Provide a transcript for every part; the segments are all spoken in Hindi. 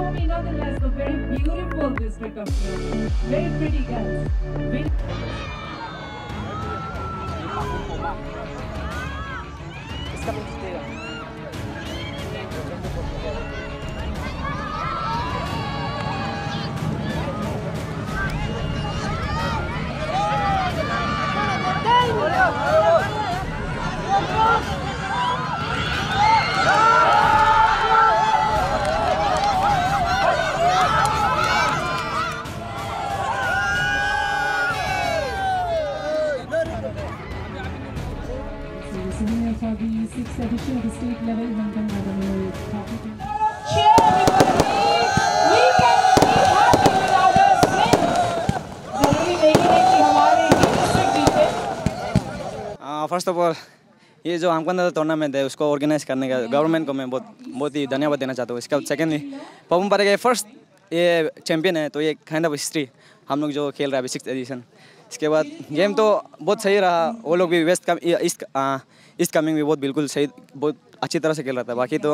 for me nonetheless the very beautiful district of Shillong. Very pretty girls. Senior for the 6th edition of the state level Hampton Memorial Trophy. Cheer everybody! We can be happy without a win. जरूरी नहीं है कि हमारे ही डिस्ट्रिक्ट जीते। फर्स्ट ऑफ ऑल ये जो हमको टूर्नामेंट है उसको ऑर्गेनाइज करने का गवर्नमेंट को मैं बहुत ही धन्यवाद देना चाहता हूँ। इसका सेकेंडली पपुम पारे के फर्स्ट ये चैंपियन है तो ये काइंड ऑफ हिस्ट्री हम लोग जो खेल रहे हैं अभी 6th एडिशन। इसके बाद गेम तो बहुत सही रहा, वो लोग भी ईस्ट कमिंग भी बहुत बिल्कुल सही बहुत अच्छी तरह से खेल रहा था। बाकी तो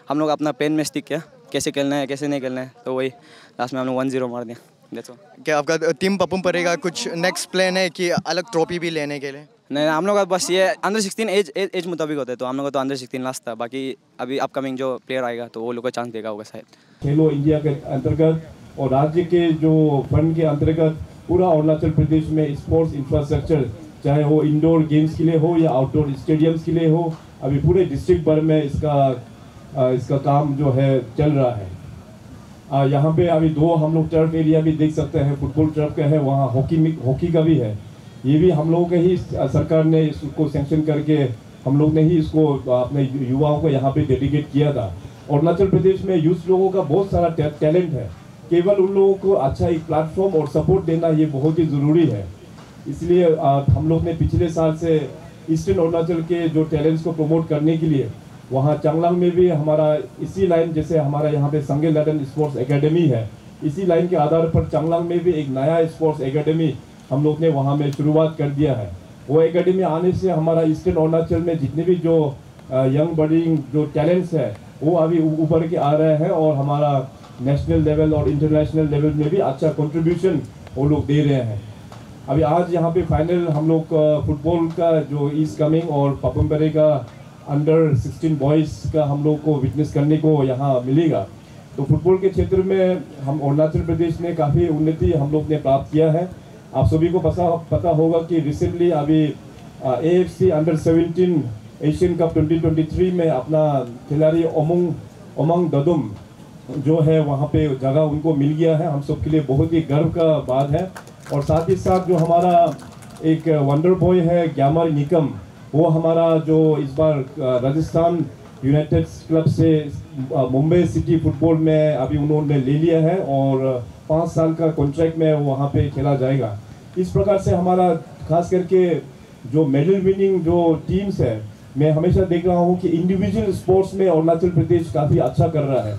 हम लोग अपना प्लान में स्टिक किया कैसे खेलना है कैसे नहीं खेलना है, तो वही लास्ट में हम लोग 1-0 मार दिया। देखो क्या आपका टीम पपुम पारे का कुछ नेक्स्ट प्लान है कि अलग ट्रॉफी भी लेने के लिए? नहीं, हम लोग का बस ये अंडर 16 एज मुताबिक होता है, तो हम लोग का तो अंडर 16 लास्ट था। बाकी अभी अपकमिंग जो प्लेयर आएगा तो वो लोग को चांस देगा होगा शायद। खेलो इंडिया के अंतर्गत और राज्य के जो फंड के अंतर्गत पूरा अरुणाचल प्रदेश में स्पोर्ट्स इंफ्रास्ट्रक्चर चाहे वो इंडोर गेम्स के लिए हो या आउटडोर स्टेडियम्स के लिए हो, अभी पूरे डिस्ट्रिक्ट भर में इसका काम जो है चल रहा है। यहाँ पे अभी 2 हम लोग टर्फ एरिया भी देख सकते हैं, फुटबॉल टर्फ का है, वहाँ हॉकी का भी है। ये भी हम लोगों के ही सरकार ने इसको सैंक्शन करके हम लोग ने ही इसको अपने युवाओं को यहाँ पे डेडिकेट किया था। अरुणाचल प्रदेश में यूथ लोगों का बहुत सारा टैलेंट है, केवल उन लोगों को अच्छा एक प्लेटफॉर्म और सपोर्ट देना ये बहुत ही ज़रूरी है। इसलिए हम लोग ने पिछले साल से ईस्टर्न अरुणाचल के जो टैलेंट्स को प्रमोट करने के लिए वहाँ चांगलांग में भी हमारा इसी लाइन, जैसे हमारा यहाँ पे संगे लडन स्पोर्ट्स एकेडमी है, इसी लाइन के आधार पर चांगलांग में भी एक नया स्पोर्ट्स एकेडमी हम लोग ने वहाँ में शुरुआत कर दिया है। वो एकेडमी आने से हमारा ईस्टर्न अरुणाचल में जितने भी जो यंग बडिंग जो टैलेंट्स है वो अभी उभर के आ रहे हैं और हमारा नेशनल लेवल और इंटरनेशनल लेवल में भी अच्छा कंट्रीब्यूशन वो लोग दे रहे हैं। अभी आज यहाँ पे फाइनल हम लोग फुटबॉल का जो ईस्ट कमिंग और पपुम पारे का अंडर 16 बॉयज़ का हम लोग को विटनेस करने को यहाँ मिलेगा। तो फुटबॉल के क्षेत्र में हम अरुणाचल प्रदेश में काफ़ी उन्नति हम लोग ने प्राप्त किया है। आप सभी को पता होगा कि रिसेंटली अभी AFC अंडर 17 एशियन कप 2023 में अपना खिलाड़ी उमंग ददुम जो है वहाँ पे जगह उनको मिल गया है, हम सब के लिए बहुत ही गर्व का बात है। और साथ ही साथ जो हमारा एक वंडर बॉय है ग्यामर निकम, वो हमारा जो इस बार राजस्थान यूनाइटेड क्लब से मुंबई सिटी फुटबॉल में अभी उन्होंने ले लिया है और 5 साल का कॉन्ट्रैक्ट में वहाँ पे खेला जाएगा। इस प्रकार से हमारा खास करके जो मेडल विनिंग जो टीम्स है, मैं हमेशा देख रहा हूँ कि इंडिविजुअल स्पोर्ट्स में अरुणाचल प्रदेश काफ़ी अच्छा कर रहा है।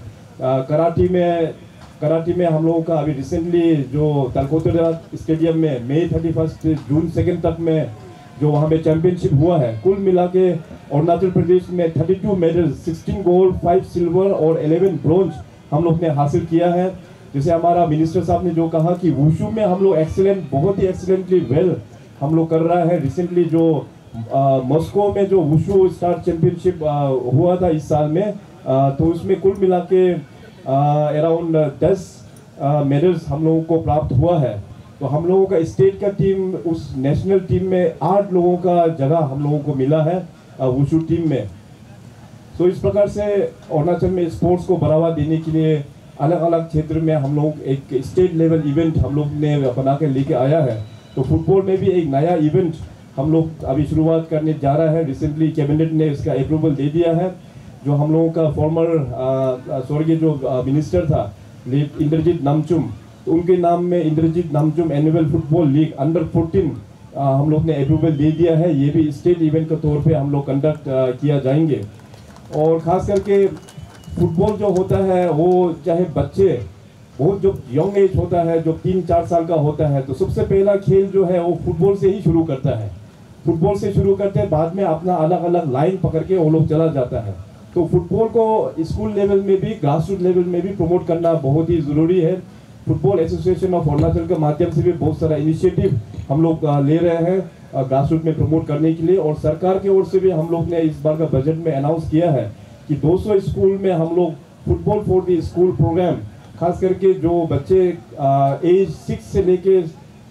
कराटी में हम लोगों का अभी रिसेंटली जो तलकोतरा स्टेडियम में मई 31 जून 2 तक में जो वहाँ पे चैंपियनशिप हुआ है, कुल मिला के अरुणाचल प्रदेश में 32 मेडल, 16 गोल्ड, 5 सिल्वर और 11 ब्रोंज हम लोग ने हासिल किया है। जैसे हमारा मिनिस्टर साहब ने जो कहा कि वुशु में हम लोग एक्सीलेंट, बहुत ही एक्सीलेंटली वेल हम लोग कर रहा है। रिसेंटली जो मॉस्को में जो वुशु स्टार चैंपियनशिप हुआ था इस साल में, तो उसमें कुल मिला के अराउंड 10 मेडल्स हम लोगों को प्राप्त हुआ है। तो हम लोगों का स्टेट का टीम उस नेशनल टीम में 8 लोगों का जगह हम लोगों को मिला है वुशु टीम में। तो इस प्रकार से अरुणाचल में स्पोर्ट्स को बढ़ावा देने के लिए अलग अलग क्षेत्र में हम लोग एक स्टेट लेवल इवेंट हम लोग ने बना के लेके आया है। तो फुटबॉल में भी एक नया इवेंट हम लोग अभी शुरुआत करने जा रहा है। रिसेंटली कैबिनेट ने इसका अप्रूवल दे दिया है। जो हम लोगों का फॉर्मर स्वर्गीय जो मिनिस्टर था इंद्रजीत नामचुम, तो उनके नाम में Indrajit Namchum annual football league under 14 हम लोग ने अप्रूवल दे दिया है। ये भी स्टेट इवेंट के तौर पे हम लोग कंडक्ट किया जाएंगे। और ख़ास करके फुटबॉल जो होता है वो चाहे बच्चे बहुत जो यंग एज होता है, जो 3-4 साल का होता है, तो सबसे पहला खेल जो है वो फुटबॉल से ही शुरू करता है। फुटबॉल से शुरू करते हैं, बाद में अपना अलग अलग लाइन पकड़ के वो लोग चला जाता है। तो फुटबॉल को स्कूल लेवल में भी, ग्रास रूट लेवल में भी प्रमोट करना बहुत ही ज़रूरी है। फुटबॉल एसोसिएशन ऑफ अरुणाचल के माध्यम से भी बहुत सारा इनिशिएटिव हम लोग ले रहे हैं ग्रास रूट में प्रमोट करने के लिए, और सरकार की ओर से भी हम लोग ने इस बार का बजट में अनाउंस किया है कि 200 स्कूल में हम लोग football for the school programme, खास करके जो बच्चे एज 6 से लेके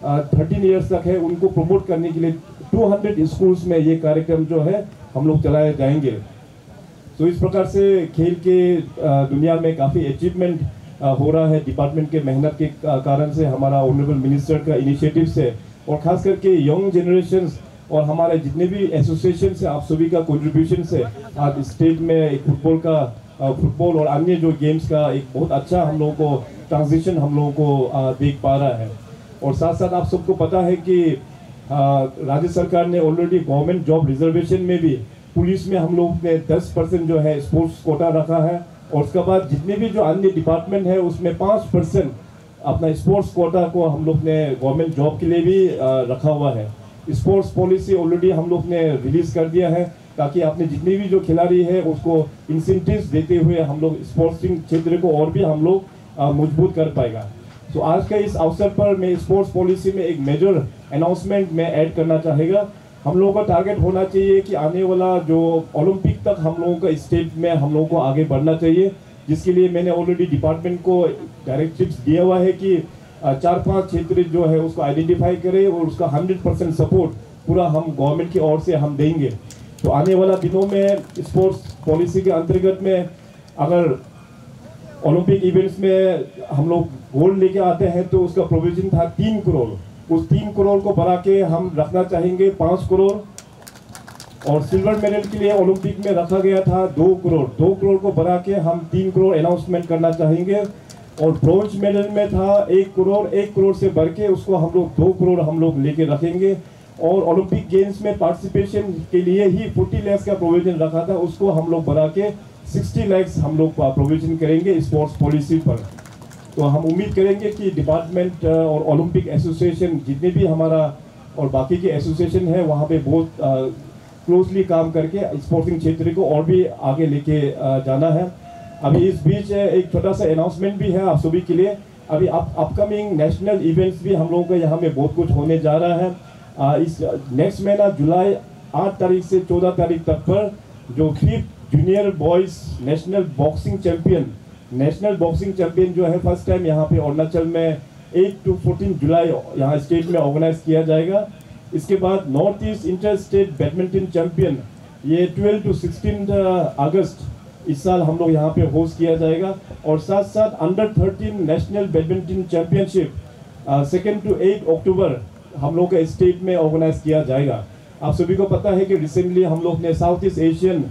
13 ईयर्स तक है उनको प्रमोट करने के लिए 200 स्कूल्स में ये कार्यक्रम जो है हम लोग चलाए जाएंगे। तो इस प्रकार से खेल के दुनिया में काफ़ी अचीवमेंट हो रहा है डिपार्टमेंट के मेहनत के कारण से, हमारा ऑनरेबल मिनिस्टर का इनिशिएटिव से, और ख़ास करके यंग जनरेशन्स और हमारे जितने भी एसोसिएशन से आप सभी का कंट्रीब्यूशन से आज स्टेट में एक फुटबॉल और अन्य जो गेम्स का एक बहुत अच्छा हम लोगों को ट्रांजिशन हम लोगों को देख पा रहा है। और साथ साथ आप सबको पता है कि राज्य सरकार ने ऑलरेडी गवर्नमेंट जॉब रिजर्वेशन में भी पुलिस में हम लोग ने 10% जो है स्पोर्ट्स कोटा रखा है, और उसके बाद जितने भी जो अन्य डिपार्टमेंट है उसमें 5% अपना स्पोर्ट्स कोटा को हम लोग ने गवर्नमेंट जॉब के लिए भी रखा हुआ है। स्पोर्ट्स पॉलिसी ऑलरेडी हम लोग ने रिलीज कर दिया है ताकि अपने जितने भी जो खिलाड़ी है उसको इंसेंटिव्स देते हुए हम लोग स्पोर्ट्स क्षेत्र को और भी हम लोग मजबूत कर पाएगा। तो आज के इस अवसर पर मैं स्पोर्ट्स पॉलिसी में एक मेजर अनाउंसमेंट में ऐड करना चाहेगा। हम लोगों का टारगेट होना चाहिए कि आने वाला जो ओलंपिक तक हम लोगों का स्टेट में हम लोगों को आगे बढ़ना चाहिए, जिसके लिए मैंने ऑलरेडी डिपार्टमेंट को डायरेक्टिव्स दिया हुआ है कि 4-5 क्षेत्र जो है उसको आइडेंटिफाई करें और उसका 100% सपोर्ट पूरा हम गवर्नमेंट की ओर से हम देंगे। तो आने वाला दिनों में स्पोर्ट्स पॉलिसी के अंतर्गत में अगर ओलंपिक इवेंट्स में हम लोग गोल्ड लेके आते हैं तो उसका प्रोविजन था 3 करोड़, उस 3 करोड़ को बढ़ा के हम रखना चाहेंगे 5 करोड़, और सिल्वर मेडल के लिए ओलंपिक में रखा गया था 2 करोड़, 2 करोड़ को बढ़ा के हम 3 करोड़ अनाउंसमेंट करना चाहेंगे, और ब्रॉन्ज मेडल में था 1 करोड़, 1 करोड़ से बढ़ के उसको हम लोग 2 करोड़ हम लोग लेके रखेंगे, और ओलंपिक गेम्स में पार्टिसिपेशन के लिए ही 40 लाख का प्रोविजन रखा था उसको हम लोग बढ़ा के 60 लाख हम लोग प्रोविजन करेंगे स्पोर्ट्स पॉलिसी पर। तो हम उम्मीद करेंगे कि डिपार्टमेंट और ओलंपिक एसोसिएशन जितने भी हमारा और बाकी के एसोसिएशन है वहाँ पे बहुत क्लोजली काम करके स्पोर्टिंग क्षेत्र को और भी आगे लेके जाना है। अभी इस बीच एक छोटा सा अनाउंसमेंट भी है आप सभी के लिए। अभी अपकमिंग नेशनल इवेंट्स भी हम लोगों का यहाँ में बहुत कुछ होने जा रहा है। इस नेक्स्ट महीना जुलाई 8 तारीख से 14 तारीख तक पर जो 5th junior boys national boxing champion जो है फर्स्ट टाइम यहाँ पे अरुणाचल में 8 to 14 जुलाई यहाँ स्टेट में ऑर्गेनाइज किया जाएगा। इसके बाद north east inter state badminton champion ये 12 to 16 अगस्त इस साल हम लोग यहाँ पे होस्ट किया जाएगा, और साथ साथ under 13 national badminton championship 2 to 8 अक्टूबर हम लोग का स्टेट में ऑर्गेनाइज किया जाएगा। आप सभी को पता है कि रिसेंटली हम लोग ने south east Asian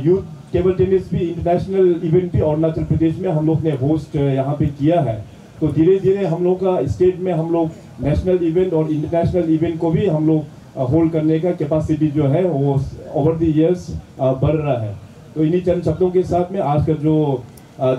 youth table tennis भी इंटरनेशनल इवेंट भी अरुणाचल प्रदेश में हम लोग ने होस्ट यहाँ पे किया है। तो धीरे धीरे हम लोग का स्टेट में हम लोग नेशनल इवेंट और इंटरनेशनल इवेंट को भी हम लोग होल्ड करने का कैपेसिटी जो है वो ओवर द इयर्स बढ़ रहा है। तो इन्हीं चंद शब्दों के साथ में आज का जो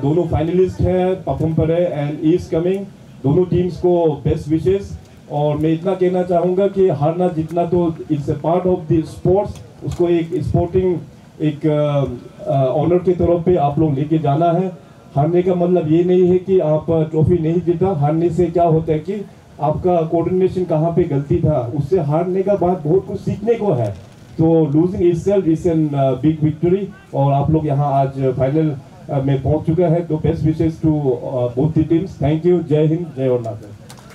दोनों फाइनलिस्ट हैं पपुम परे एंड ईस्ट कमिंग, दोनों टीम्स को बेस्ट विशेस। और मैं इतना कहना चाहूँगा कि हारना जीतना तो it's a part of the sports, उसको एक स्पोर्टिंग एक ऑनर के तौर पे आप लोग लेके जाना है। हारने का मतलब ये नहीं है कि आप ट्रॉफी नहीं जीता, हारने से क्या होता है कि आपका कोऑर्डिनेशन कहाँ पे गलती था, उससे हारने का बाद बहुत कुछ सीखने को है। तो losing itself is an big victory, और आप लोग यहाँ आज फाइनल में पहुँच चुका है। तो best wishes to both the teams. Thank you. जय हिंद, जय अरुणाचल।